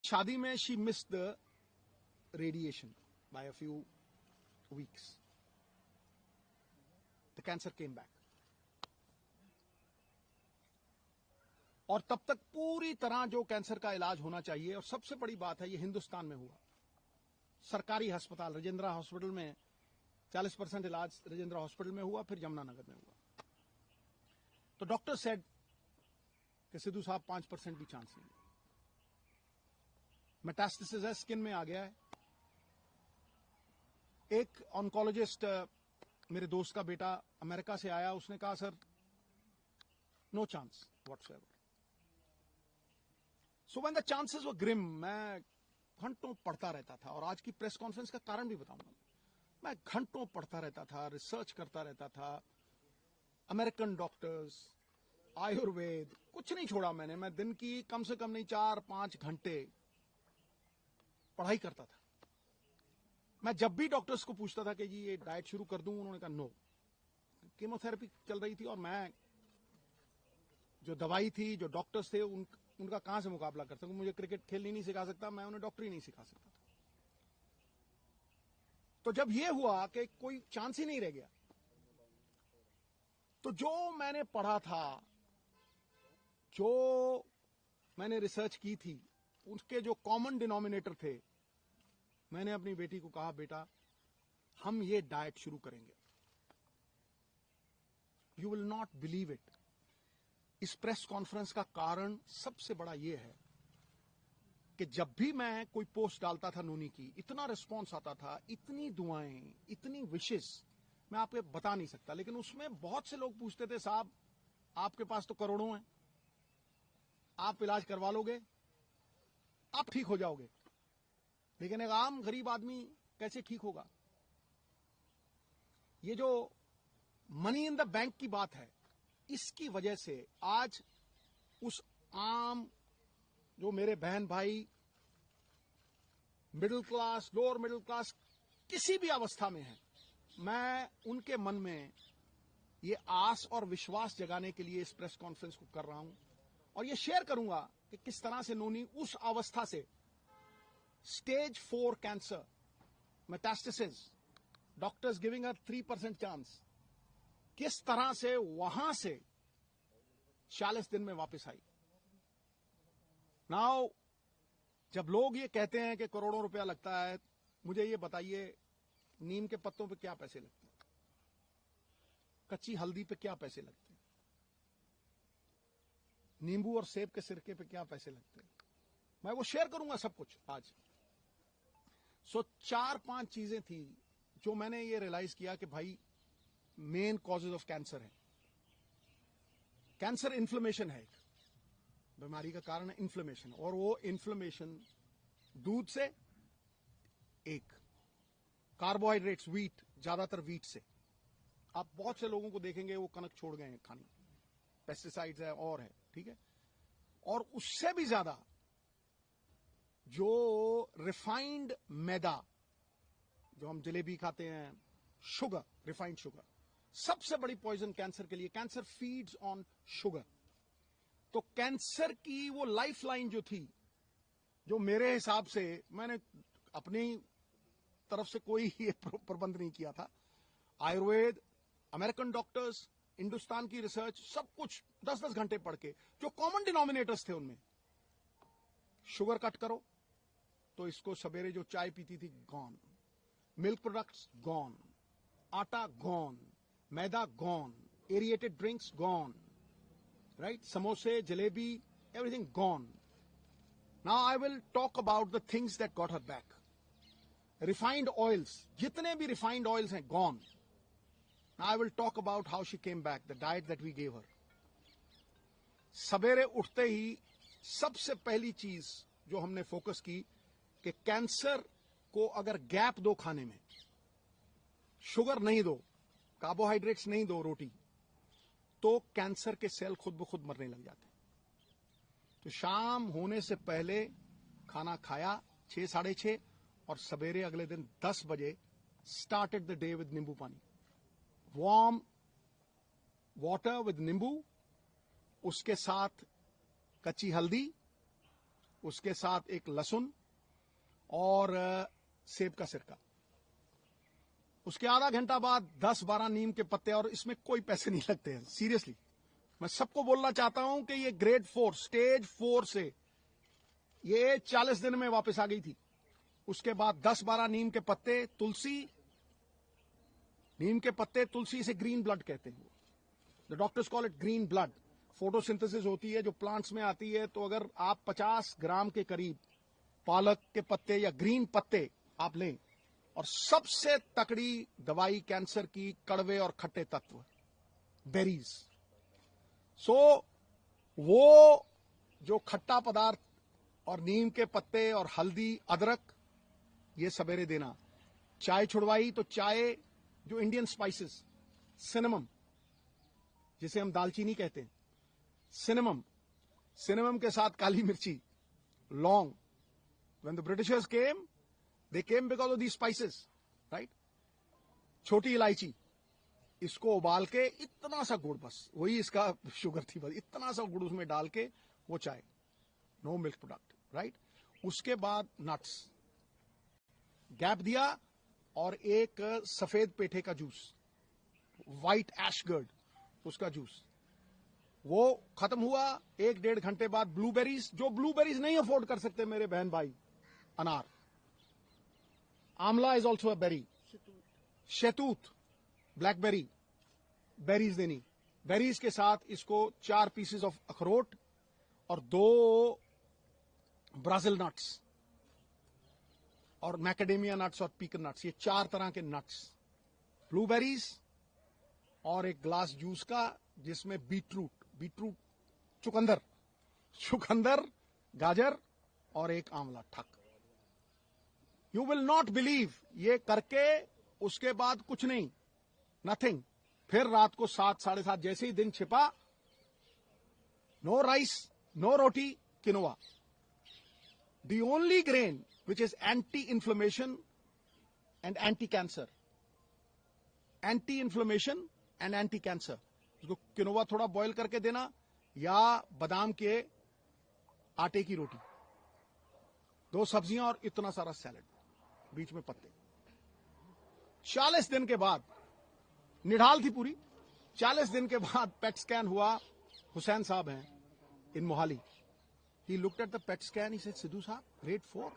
शादी में she missed the radiation by a few weeks. The cancer came back. और तब तक पूरी तरह जो कैंसर का इलाज होना चाहिए, और सबसे बड़ी बात है ये हिंदुस्तान में हुआ. सरकारी अस्पताल राजेंद्र हॉस्पिटल में 40% इलाज राजेंद्र हॉस्पिटल में हुआ, फिर यमुनानगर में हुआ. तो डॉक्टर सेड कि सिद्धू साहब 5% भी चांस नहीं है. मेटास्टेसिस है, स्किन में आ गया है. एक ऑन्कोलॉजिस्ट मेरे दोस्त का बेटा अमेरिका से आया, उसने कहा sir no chance whatsoever. So when the chances were grim, मैं घंटों पढ़ता रहता था. और आज की प्रेस कॉन्फ्रेंस का कारण भी बताऊंगा. मैं घंटों पढ़ता रहता था, रिसर्च करता रहता था. अमेरिकन डॉक्टर्स, आयुर्वेद, कुछ नहीं छोड़ा मैंने. मैं दिन की कम से कम नहीं 4-5 घंटे पढ़ाई करता था. मैं जब भी डॉक्टर्स को पूछता था कि जी ये डाइट शुरू कर दूं, उन्होंने कहा नो. कीमोथेरेपी चल रही थी और मैं जो दवाई थी, जो डॉक्टर्स थे, उनका कहां से मुकाबला कर सकूं. मुझे क्रिकेट खेलनी नहीं सिखा सकता, मैं उन्हें डॉक्टरी नहीं सिखा सकता था. तो जब यह हुआ कि कोई चांस ही नहीं रह गया, तो जो मैंने पढ़ा था, जो मैंने रिसर्च की थी, उसके जो कॉमन डिनोमिनेटर थे, मैंने अपनी बेटी को कहा बेटा हम ये डाइट शुरू करेंगे. You will not believe it. इस प्रेस कॉन्फ्रेंस का कारण सबसे बड़ा यह है कि जब भी मैं कोई पोस्ट डालता था नूनी की, इतना रिस्पॉन्स आता था, इतनी दुआएं, इतनी विशेष, मैं आपको बता नहीं सकता. लेकिन उसमें बहुत से लोग पूछते थे साहब आपके पास तो करोड़ों हैं, आप इलाज करवा लोगे, आप ठीक हो जाओगे, लेकिन एक आम गरीब आदमी कैसे ठीक होगा. ये जो मनी इन द बैंक की बात है, इसकी वजह से आज उस आम जो मेरे बहन भाई middle class, lower middle class, किसी भी अवस्था में है, मैं उनके मन में ये आस और विश्वास जगाने के लिए इस प्रेस कॉन्फ्रेंस को कर रहा हूं. और ये शेयर करूंगा कि किस तरह से नूनी उस अवस्था से, stage 4 cancer, metastasis, doctors giving her 3% chance, किस तरह से वहां से 40 दिन में वापस आई. नाउ जब लोग ये कहते हैं कि करोड़ों रुपया लगता है, मुझे ये बताइए नीम के पत्तों पे क्या पैसे लगते हैं, कच्ची हल्दी पे क्या पैसे लगते हैं, नींबू और सेब के सिरके पे क्या पैसे लगते हैं. मैं वो शेयर करूंगा सब कुछ आज. सो 4-5 चीजें थी जो मैंने ये रियलाइज किया कि भाई मेन कॉजेज ऑफ कैंसर है. कैंसर इन्फ्लेमेशन है, एक बीमारी का कारण है इन्फ्लेमेशन. और वो इन्फ्लेमेशन दूध से, एक कार्बोहाइड्रेट्स, व्हीट, ज्यादातर व्हीट से. आप बहुत से लोगों को देखेंगे वो कनक छोड़ गए हैं खानी, पेस्टिसाइड्स है और है, ठीक है. और उससे भी ज्यादा जो रिफाइंड मैदा, जो हम जलेबी खाते हैं, शुगर, रिफाइंड शुगर, सबसे बड़ी पॉइजन कैंसर के लिए. Cancer feeds on sugar. तो कैंसर की वो लाइफ लाइन जो थी, जो मेरे हिसाब से, मैंने अपनी तरफ से कोई ये प्रबंध नहीं किया था, आयुर्वेद, अमेरिकन डॉक्टर्स, हिंदुस्तान की रिसर्च, सब कुछ 10-10 घंटे पढ़ के, जो कॉमन डिनोमिनेटर्स थे उनमें, शुगर कट करो, तो इसको सवेरे जो चाय पीती थी gone, milk products gone, atta gone, maida gone, aerated drinks gone, right, समोसे, jalebi, everything gone. Now I will talk about the things that got her back. Refined oils, जितने भी रिफाइंड ऑयल्स हैं gone. I will talk about how she came back, the diet that we gave her. सवेरे उठते ही सबसे पहली चीज जो हमने फोकस की कि कैंसर को अगर गैप दो खाने में, शुगर नहीं दो, कार्बोहाइड्रेट्स नहीं दो, रोटी, तो कैंसर के सेल खुद ब खुद मरने लग जाते. तो शाम होने से पहले खाना खाया 6-6:30, और सवेरे अगले दिन 10 बजे स्टार्टेड द डे विद नींबू पानी, वार्म वाटर विद नींबू, उसके साथ कच्ची हल्दी, उसके साथ एक लहसुन और सेब का सिरका। उसके आधा घंटा बाद 10-12 नीम के पत्ते, और इसमें कोई पैसे नहीं लगते हैं, सीरियसली। मैं सबको बोलना चाहता हूं कि ये ग्रेड 4 स्टेज 4 से ये 40 दिन में वापस आ गई थी। उसके बाद 10-12 नीम के पत्ते, तुलसी, नीम के पत्ते, तुलसी, इसे ग्रीन ब्लड कहते हैं। The doctors call it green blood. Photosynthesis होती है जो प्लांट्स में आती है, तो अगर आप 50 ग्राम के करीब पालक के पत्ते या ग्रीन पत्ते आप लें, और सबसे तकड़ी दवाई कैंसर की, कड़वे और खट्टे तत्व, बेरीज। सो वो जो खट्टा पदार्थ और नीम के पत्ते और हल्दी, अदरक, ये सवेरे देना। चाय छुड़वाई तो चाय, जो इंडियन स्पाइसेस, सिनेमम, जिसे हम दालचीनी कहते हैं, सिनेमम, सिनेमम के साथ काली मिर्ची, लौंग। When the Britishers came, they came because of these spices, right? छोटी इलायची, इसको उबाल के इतना सा गुड़, बस वही इसका शुगर थी, बस इतना सा गुड़ उसमें डाल के वो चाय, नो मिल्क प्रोडक्ट, राइट? उसके बाद नट्स, गैप दिया, और एक सफेद पेठे का जूस, व्हाइट एशगर्ड, उसका जूस, वो खत्म हुआ। 1-1.5 घंटे बाद ब्लूबेरीज, जो ब्लूबेरीज नहीं अफोर्ड कर सकते मेरे बहन भाई, अनार, आंवला इज ऑल्सो अ बेरी, शहतूत, ब्लैकबेरी, बेरीज देनी। बेरीज के साथ इसको 4 पीसेस ऑफ अखरोट और 2 ब्राजील नट्स और मैकेडेमिया नट्स और पीकन नट्स, ये 4 तरह के नट्स, ब्लूबेरीज, और एक ग्लास जूस का जिसमें बीटरूट, चुकंदर, गाजर और एक आंवला, ठक। यू विल नॉट बिलीव, ये करके उसके बाद कुछ नहीं, नथिंग। फिर रात को 7-7:30 जैसे ही दिन छिपा, no rice, no roti, quinoa, the only grain which is anti inflammation and anti cancer, anti inflammation and anti cancer. उसको किनोवा थोड़ा बॉईल करके देना, या बादाम के आटे की रोटी, 2 सब्जियां और इतना सारा सैलेड, बीच में पत्ते। 40 दिन के बाद, निढाल थी पूरी, 40 दिन के बाद पेट स्कैन हुआ। हुसैन साहब हैं in Mohali, he looked at the PET scan, he said, Sidhu sahab, grade 4,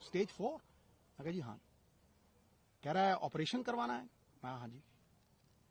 stage 4। मैं कहा जी हाँ। कह रहा है ऑपरेशन करवाना है। मैं हाँ जी।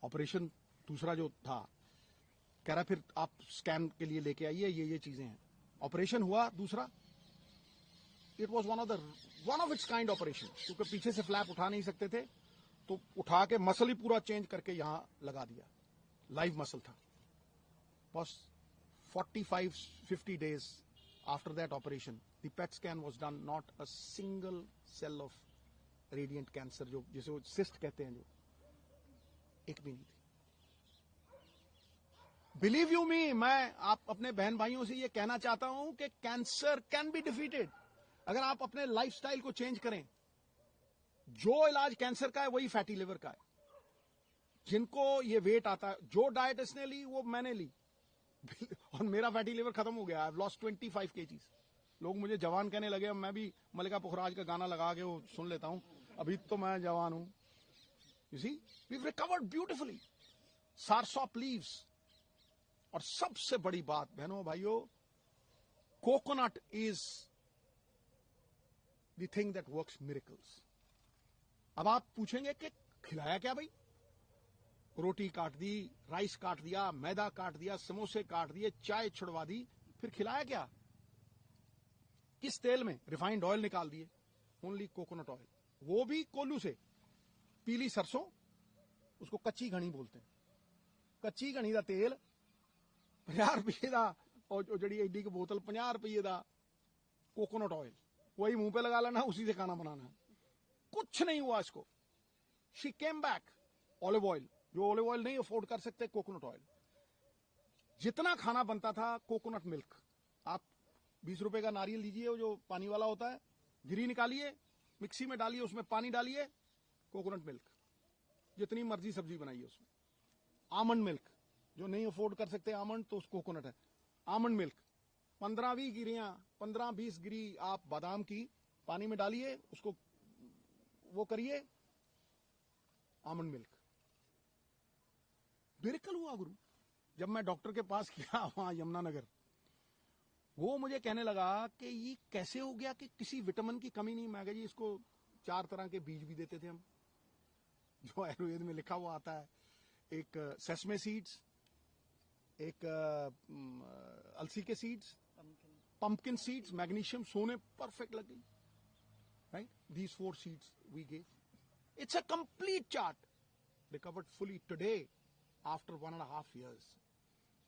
ऑपरेशन दूसरा जो था, कह रहा फिर आप स्कैन के लिए लेके आइए, ये चीजें हैं। ऑपरेशन हुआ दूसरा, it was one of its kind operation, क्योंकि पीछे से फ्लैप उठा नहीं सकते थे, तो उठा के मसल ही पूरा चेंज करके यहां लगा दिया, लाइव मसल था। बस 45-50 days after that operation, the PET scan was done, not a single cell of radiant cancer, जो जिसे वो cyst कहते हैं, जो एक भी नहीं थी। बिलीव यू मी, मैं आप अपने बहन भाइयों से ये कहना चाहता हूं कि कैंसर कैन बी डिफीटेड अगर आप अपने लाइफस्टाइल को चेंज करें। जो इलाज कैंसर का है वही फैटी लिवर का है। जिनको ये वेट आता है, जो डाइट इसने ली वो मैंने ली और मेरा फैटी लिवर खत्म हो गया। I have lost 25 kgs। लोग मुझे जवान कहने लगे। अब मैं भी मल्लिका पुखराज का गाना लगा के वो सुन लेता हूं, अभी तो मैं जवान हूं। You see, we have recovered beautifully. Soursop leaves, और सबसे बड़ी बात बहनों भाइयों, coconut is the thing that works miracles. अब आप पूछेंगे कि खिलाया क्या भाई? रोटी काट दी, राइस काट दिया, मैदा काट दिया, समोसे काट दिए, चाय छुड़वा दी, फिर खिलाया क्या? किस तेल में? रिफाइंड ऑयल निकाल दिए, ओनली कोकोनट ऑयल, वो भी कोल्लू से। पीली सरसों, उसको कच्ची घनी बोलते हैं। कच्ची घनी का तेल 50 रुपये का, और जड़ी एडी की बोतल 50 रुपये का कोकोनट ऑयल, वही मुंह पे लगा लेना, उसी से खाना बनाना है। कुछ नहीं हुआ इसको। She came back. Olive oil, जो ऑलिव ऑयल नहीं अफोर्ड कर सकते, कोकोनट ऑयल। जितना खाना बनता था, कोकोनट मिल्क। आप 20 रुपए का नारियल लीजिए, वो जो पानी वाला होता है, गिरी निकालिए, मिक्सी में डालिए, उसमें पानी डालिए, कोकोनट मिल्क, जितनी मर्जी सब्जी बनाइए उसमें। आमंड मिल्क, जो नहीं अफोर्ड कर सकते आमंड, तो कोकोनट है। आमंड मिल्क 15-20 गिरियां, 15-20 गिरी आप बादाम की पानी में डालिए, उसको वो करिए, आमंड मिल्क। मिरेकल हुआ गुरु। जब मैं डॉक्टर के पास गया वहां यमुनानगर, वो मुझे कहने लगा कि ये कैसे हो गया कि किसी विटामिन की कमी नहीं। मैं कहा जी इसको 4 तरह के बीज भी देते थे हम, जो आयुर्वेद में लिखा हुआ आता है। एक सेसमे सीड्स, एक अलसी के सीड्स, पंपकिन सीड्स, मैग्नीशियम, सोने परफेक्ट लग गई, right. These 4 seeds we gave, it's a complete chart, recovered fully today after 1.5 years,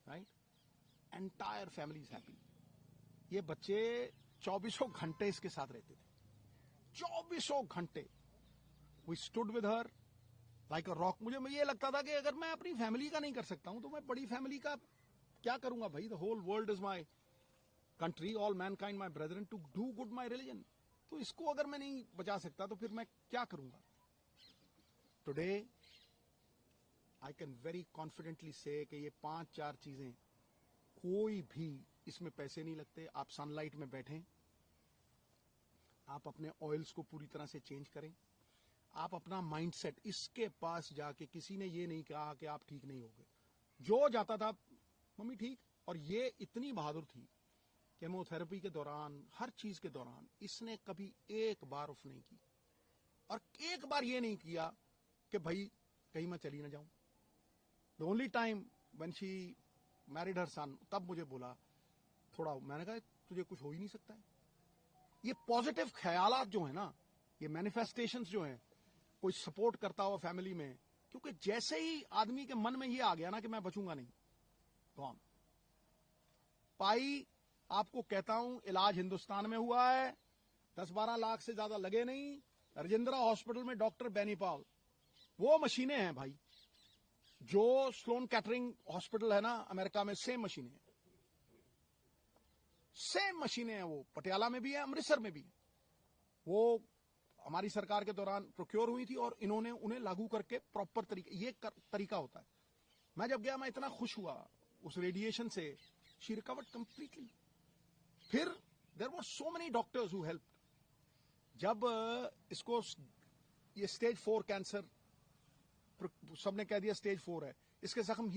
right. Entire family is happy. ये बच्चे 24 घंटे इसके साथ रहते थे, 24 घंटे। We stood with her like a rock. मुझे ये लगता था कि अगर मैं अपनी फैमिली का नहीं कर सकता हूं तो मैं बड़ी फैमिली का क्या करूंगा भाई। The whole world is my country, all mankind my brethren, to do good my religion. तो इसको अगर मैं नहीं बचा सकता तो फिर मैं क्या करूंगा। Today I can very confidently से कि ये 5-4 चीजें, कोई भी इसमें पैसे नहीं लगते। आप सनलाइट में बैठें, आप अपने ऑयल्स को पूरी तरह से चेंज करें, आप अपना माइंडसेट, इसके पास जाके किसी ने ये नहीं कहा कि आप ठीक नहीं होगे। जो जाता था मम्मी ठीक। और ये इतनी बहादुर थी, केमोथेरेपी के दौरान, हर चीज के दौरान इसने कभी एक बार ऑफ नहीं की, और एक बार ये नहीं किया कि भाई कहीं मैं चली ना जाऊं। The only time when she married her son, तब मुझे बोला थोड़ा, मैंने कहा तुझे कुछ हो ही नहीं सकता है। ये पॉजिटिव ख्यालात जो है ना, ये मैनिफेस्टेशंस जो है, कोई सपोर्ट करता हो फैमिली में, क्योंकि जैसे ही आदमी के मन में ये आ गया ना कि मैं बचूंगा नहीं, कौन पाई। आपको कहता हूं, इलाज हिंदुस्तान में हुआ है, 10-12 लाख से ज्यादा लगे नहीं। राजेंद्रा हॉस्पिटल में डॉक्टर बेनीपाल, वो मशीनें हैं भाई, जो स्लोन कैटरिंग हॉस्पिटल है ना अमेरिका में, सेम मशीनें हैं, सेम मशीनें हैं। वो पटियाला में भी है, अमृतसर में भी है। वो हमारी सरकार के दौरान प्रोक्योर हुई थी और इन्होंने उन्हें लागू करके प्रॉपर तरीके, ये तरीका होता है। मैं जब गया, मैं इतना खुश हुआ उस रेडिएशन से। She recovered completely. फिर there were so many doctors who help. जब इसको ये स्टेज 4 कैंसर, सबने कह दिया स्टेज 4 है, इसके जख्म